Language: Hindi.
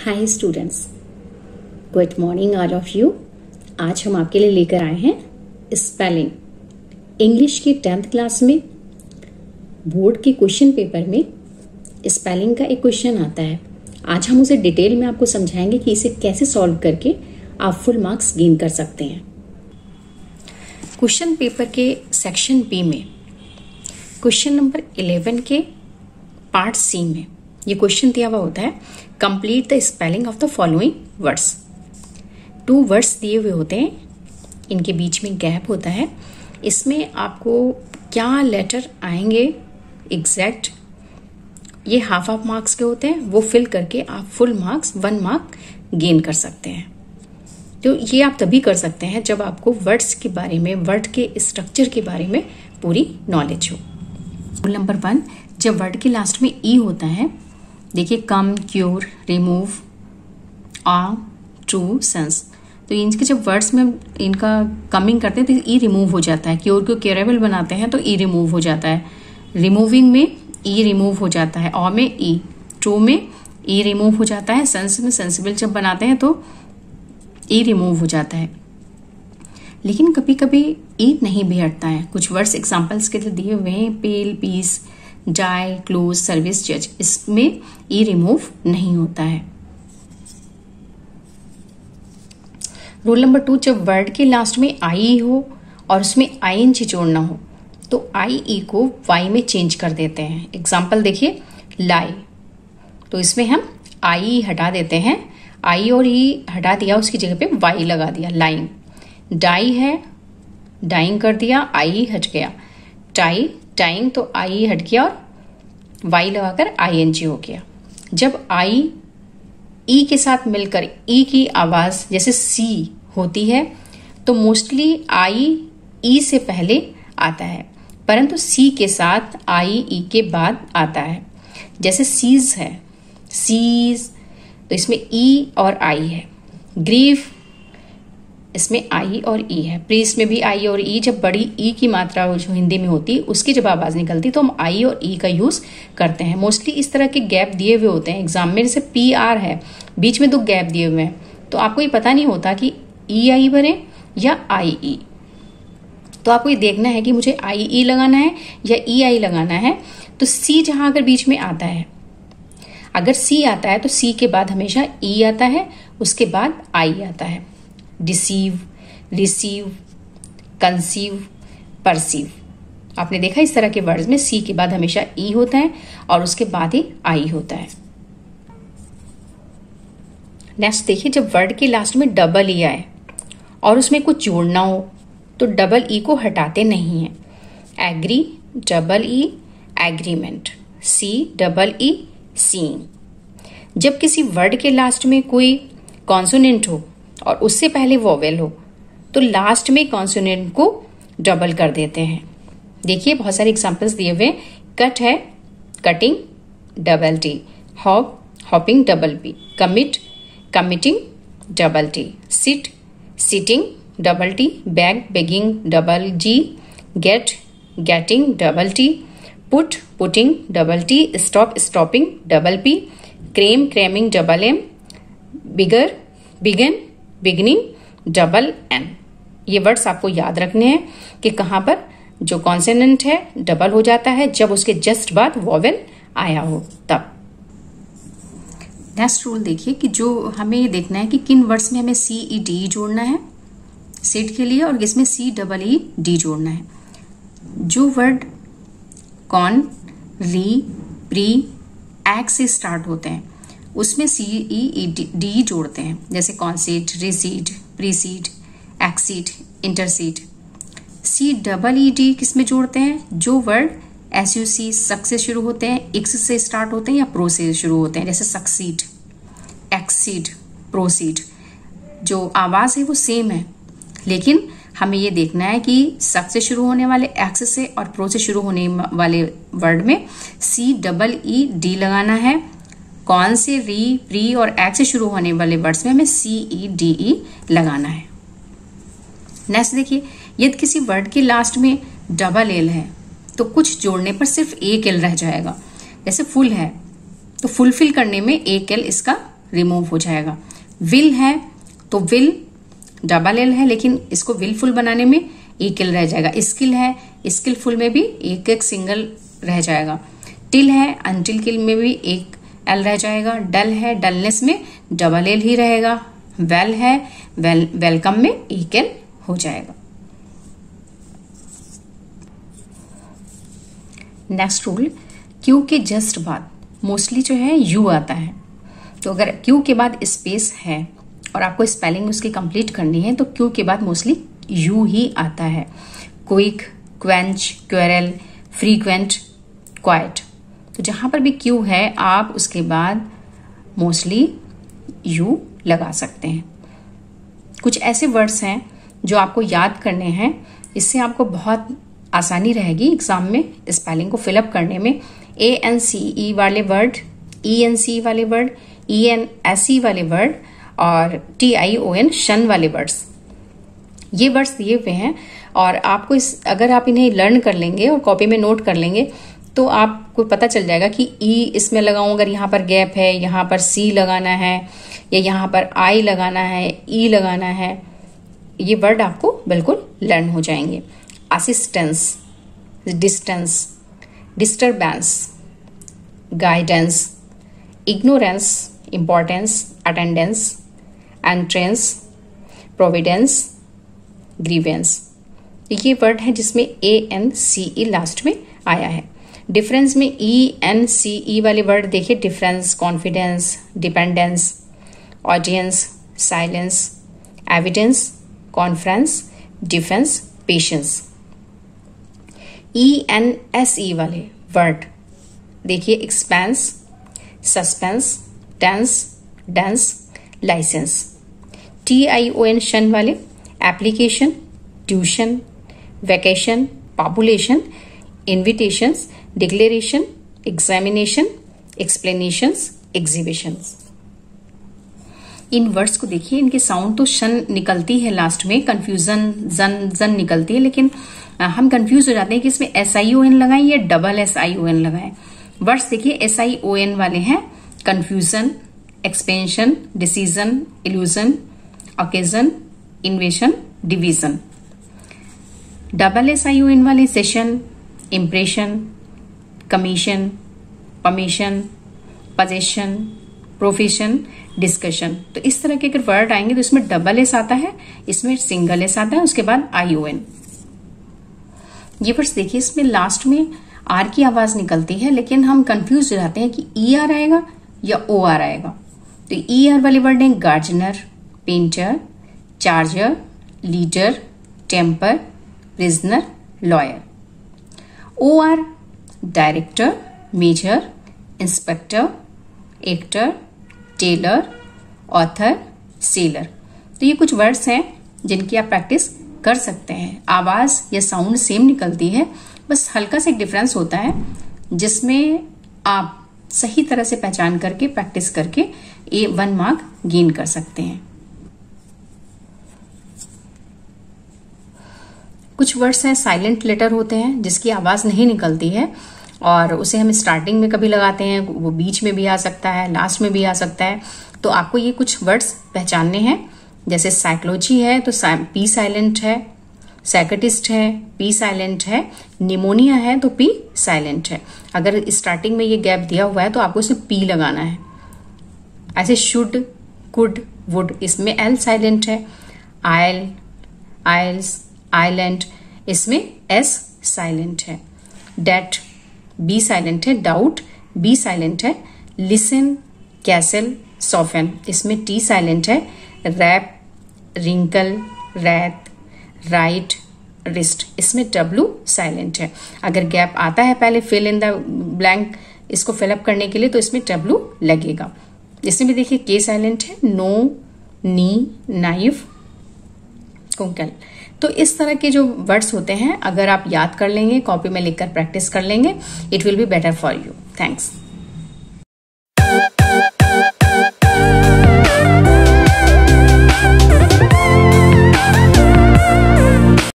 Hi students, good morning all of you. आज हम आपके लिए लेकर आए हैं स्पेलिंग इंग्लिश की 10th क्लास में बोर्ड के क्वेश्चन पेपर में स्पेलिंग का एक क्वेश्चन आता है। आज हम उसे डिटेल में आपको समझाएंगे कि इसे कैसे सॉल्व करके आप फुल मार्क्स गेन कर सकते हैं। क्वेश्चन पेपर के सेक्शन बी में क्वेश्चन नंबर 11 के पार्ट सी में ये क्वेश्चन दिया हुआ होता है, complete the spelling of the following words. 2 words दिए हुए होते हैं, इनके बीच में गैप होता है। इसमें आपको क्या लेटर आएंगे एग्जैक्ट, ये हाफ मार्क्स के होते हैं, वो फिल करके आप फुल मार्क्स 1 मार्क गेन कर सकते हैं। तो ये आप तभी कर सकते हैं जब आपको वर्ड्स के बारे में, वर्ड के स्ट्रक्चर के बारे में पूरी नॉलेज हो। रूल नंबर 1, जब वर्ड के लास्ट में ई होता है, देखिए कम, क्योर, रिमूव, आ, ट्रू, सेंस, तो इनके जब वर्ड्स में इनका कमिंग करते हैं तो ई रिमूव हो जाता है। क्योर को क्योरेबल बनाते हैं तो ई रिमूव हो जाता है, रिमूविंग में ई रिमूव हो जाता है, ऑ में ई, ट्रू में ई रिमूव हो जाता है, सेंस में सेंसिबल जब बनाते हैं तो ई रिमूव हो जाता है। लेकिन कभी कभी ई नहीं भी हटता है। कुछ वर्ड्स एग्जांपल्स के लिए दिए हुए हैं, पेल, पीस, डाई, क्लोज, सर्विस, जज, इसमें ई रिमूव नहीं होता है। रूल नंबर 2, जब वर्ड के लास्ट में आई हो और उसमें आईएनजी जोड़ना हो तो आई ई को वाई में चेंज कर देते हैं। एग्जाम्पल देखिए, लाई, तो इसमें हम आई हटा देते हैं, आई और ई हटा दिया, उसकी जगह पे वाई लगा दिया, लाइन। डाई है, डाइंग कर दिया, आई हट गया। टाई, टाइंग, तो आई हट गया और वाई लगाकर आईएनजी हो गया। जब आई ई के साथ मिलकर ई की आवाज जैसे सी होती है तो मोस्टली आई ई से पहले आता है, परंतु सी के साथ आई ई के बाद आता है। जैसे सीज है, सीज, तो इसमें ई और आई है। ग्रीफ, इसमें आई और ई है। प्रीस में भी आई और ई, जब बड़ी ई की मात्रा जो हिंदी में होती है उसकी जब आवाज निकलती तो हम आई और ई का यूज करते हैं। मोस्टली इस तरह के गैप दिए हुए होते हैं एग्जाम में, जैसे पी आर है, बीच में 2 गैप दिए हुए हैं, तो आपको ये पता नहीं होता कि ई आई भरे या आई ई। तो आपको ये देखना है कि मुझे आई ई लगाना है या ई आई लगाना है। तो सी जहां अगर बीच में आता है, अगर सी आता है तो सी के बाद हमेशा ई आता है, उसके बाद आई आता है। डिसीव, रिसीव, कंसीव, परसीव, आपने देखा इस तरह के वर्ड्स में सी के बाद हमेशा ई होता है और उसके बाद ही आई होता है। नेक्स्ट देखिए, जब वर्ड के लास्ट में डबल ई आए और उसमें कुछ जोड़ना हो तो डबल ई को हटाते नहीं है। एग्री, डबल ई, एग्रीमेंट, सी, डबल ई, सीइंग। जब किसी वर्ड के लास्ट में कोई कॉन्सोनेंट हो और उससे पहले वोवेल हो तो लास्ट में कॉन्सोनेंट को डबल कर देते हैं। देखिए बहुत सारे एग्जांपल्स दिए हुए, कट है, cutting, double T, hop, hopping, double P, commit, committing, double T, sit, sitting, double T, bag, begging, double G, get, getting, double T, put, putting, double T, stop, stopping, double P, cram, cramming, double M, bigger, begin, beginning, double N. ये वर्ड्स आपको याद रखने हैं कि कहां पर जो कॉन्सोनेंट है डबल हो जाता है, जब उसके जस्ट बाद वोवेल आया हो तब। नेक्स्ट रूल देखिए कि जो हमें ये देखना है कि किन वर्ड्स में हमें सी ई डी जोड़ना है सिट के लिए और किसमें सी डबल ई डी जोड़ना है। जो word con, re, pre, ex से स्टार्ट होते हैं उसमें सी ई डी जोड़ते हैं, जैसे concede, recede, precede, exceed, intercede. C double E D किस में जोड़ते हैं? जो वर्ड एस यू सी, सक से शुरू होते हैं, इक्स से स्टार्ट होते हैं या प्रो से शुरू होते हैं, जैसे सक्सीड, एक्सीड, प्रोसीड। जो आवाज है वो सेम है, लेकिन हमें ये देखना है कि सक से शुरू होने वाले, एक्स से और प्रो से शुरू होने वाले वर्ड में सी डबल ई डी लगाना है। कौन से, री, प्री और एक्स से शुरू होने वाले वर्ड्स में हमें सी ई डी ई लगाना है। नेक्स्ट देखिए, यदि किसी वर्ड के लास्ट में डबल एल है तो कुछ जोड़ने पर सिर्फ एक एल रह जाएगा। जैसे फुल है तो फुलफिल करने में एक एल इसका रिमूव हो जाएगा। विल है तो विल डबल एल है, लेकिन इसको विलफुल बनाने में एक एल रह जाएगा। स्किल है, स्किलफुल में भी एक एक सिंगल रह जाएगा। टिल है, अनटिल किल में भी एक एल रह जाएगा। डल है, डलनेस में डबल एल ही रहेगा। वेल है, वेलकम में एक एल हो जाएगा। नेक्स्ट रूल, क्यू के जस्ट बाद मोस्टली जो है यू आता है। तो अगर क्यू के बाद स्पेस है और आपको स्पेलिंग उसकी कंप्लीट करनी है तो क्यू के बाद मोस्टली यू ही आता है। Quick, quench, quarrel, frequent, quite. तो जहां पर भी क्यू है आप उसके बाद मोस्टली यू लगा सकते हैं। कुछ ऐसे वर्ड्स हैं जो आपको याद करने हैं, इससे आपको बहुत आसानी रहेगी एग्जाम में स्पेलिंग को फिलअप करने में। ANCE वाले वर्ड, ENC वाले वर्ड, ENSE वाले वर्ड और TION शन वाले वर्ड्स, ये वर्ड्स दिए हुए हैं। और आपको अगर आप इन्हें लर्न कर लेंगे और कॉपी में नोट कर लेंगे तो आपको पता चल जाएगा कि ई इसमें लगाऊं, अगर यहाँ पर गैप है, यहाँ पर सी लगाना है या यहाँ पर आई लगाना है, ई लगाना है, ये वर्ड आपको बिल्कुल लर्न हो जाएंगे। Assistance, distance, disturbance, guidance, ignorance, importance, attendance, entrance, Providence, grievance. ये वर्ड है जिसमें ANCE लास्ट में आया है। डिफरेंस में ENCE वाले वर्ड देखिए, difference, confidence, dependence, audience, silence, evidence, conference, defence, patience. ENSE वाले वर्ड देखिए, expense, suspense, tense, dense, licence. TION शन वाले application, tuition, vacation, population, invitations, declaration, examination, explanations, exhibitions. इन वर्ड्स को देखिए, इनके साउंड तो शन निकलती है लास्ट में, कंफ्यूजन जन जन निकलती है, लेकिन हम कंफ्यूज हो जाते हैं कि इसमें SION लगाएं या डबल SION लगाएं। वर्ड्स देखिए SION वाले हैं, confusion, expansion, decision, illusion, occasion, इन्वेशन, division. Double SION वाले session, impression, commission, permission, possession, profession, discussion. तो इस तरह के अगर वर्ड आएंगे तो इसमें डबल S आता है, इसमें सिंगल S आता है, उसके बाद ION। ये वर्ड्स देखिए, इसमें लास्ट में R की आवाज निकलती है, लेकिन हम कंफ्यूज हो जाते हैं कि ER आएगा या OR आएगा। तो ER वाले वर्ड हैं gardener, painter, charger, leader, temper, prisoner, lawyer. OR director, major, inspector, actor, tailor, author, sailor. तो ये कुछ वर्ड्स हैं जिनकी आप प्रैक्टिस कर सकते हैं। आवाज या साउंड सेम निकलती है, बस हल्का सा एक डिफरेंस होता है जिसमें आप सही तरह से पहचान करके प्रैक्टिस करके 1 मार्क गेन कर सकते हैं। कुछ वर्ड्स हैं साइलेंट लेटर होते हैं जिसकी आवाज नहीं निकलती है और उसे हम स्टार्टिंग में कभी लगाते हैं, वो बीच में भी आ सकता है, लास्ट में भी आ सकता है। तो आपको ये कुछ वर्ड्स पहचानने हैं। जैसे साइकोलॉजी है तो पी साइलेंट है, साइकेटिस्ट है पी साइलेंट है, निमोनिया है तो पी साइलेंट है। अगर स्टार्टिंग में ये गैप दिया हुआ है तो आपको इसमें पी लगाना है। ऐसे शुड, कुड, वुड, इसमें एल साइलेंट है। आयल, आयल्स, आइलैंड, इसमें एस साइलेंट है। डेट, बी साइलेंट है। डाउट, बी साइलेंट है। लिसन, कैसल, सॉफन, इसमें टी साइलेंट है। रैप, रिंकल, रैत, राइट, रिस्ट, इसमें डब्लू साइलेंट है। अगर गैप आता है पहले फिल इन द ब्लैंक इसको फिलअप करने के लिए तो इसमें डब्लू लगेगा। इसमें भी देखिए के साइलेंट है। नो, नी, नाइफ, कुंकल। तो इस तरह के जो वर्ड्स होते हैं अगर आप याद कर लेंगे, कॉपी में लिखकर प्रैक्टिस कर लेंगे, it will be better for you. Thanks.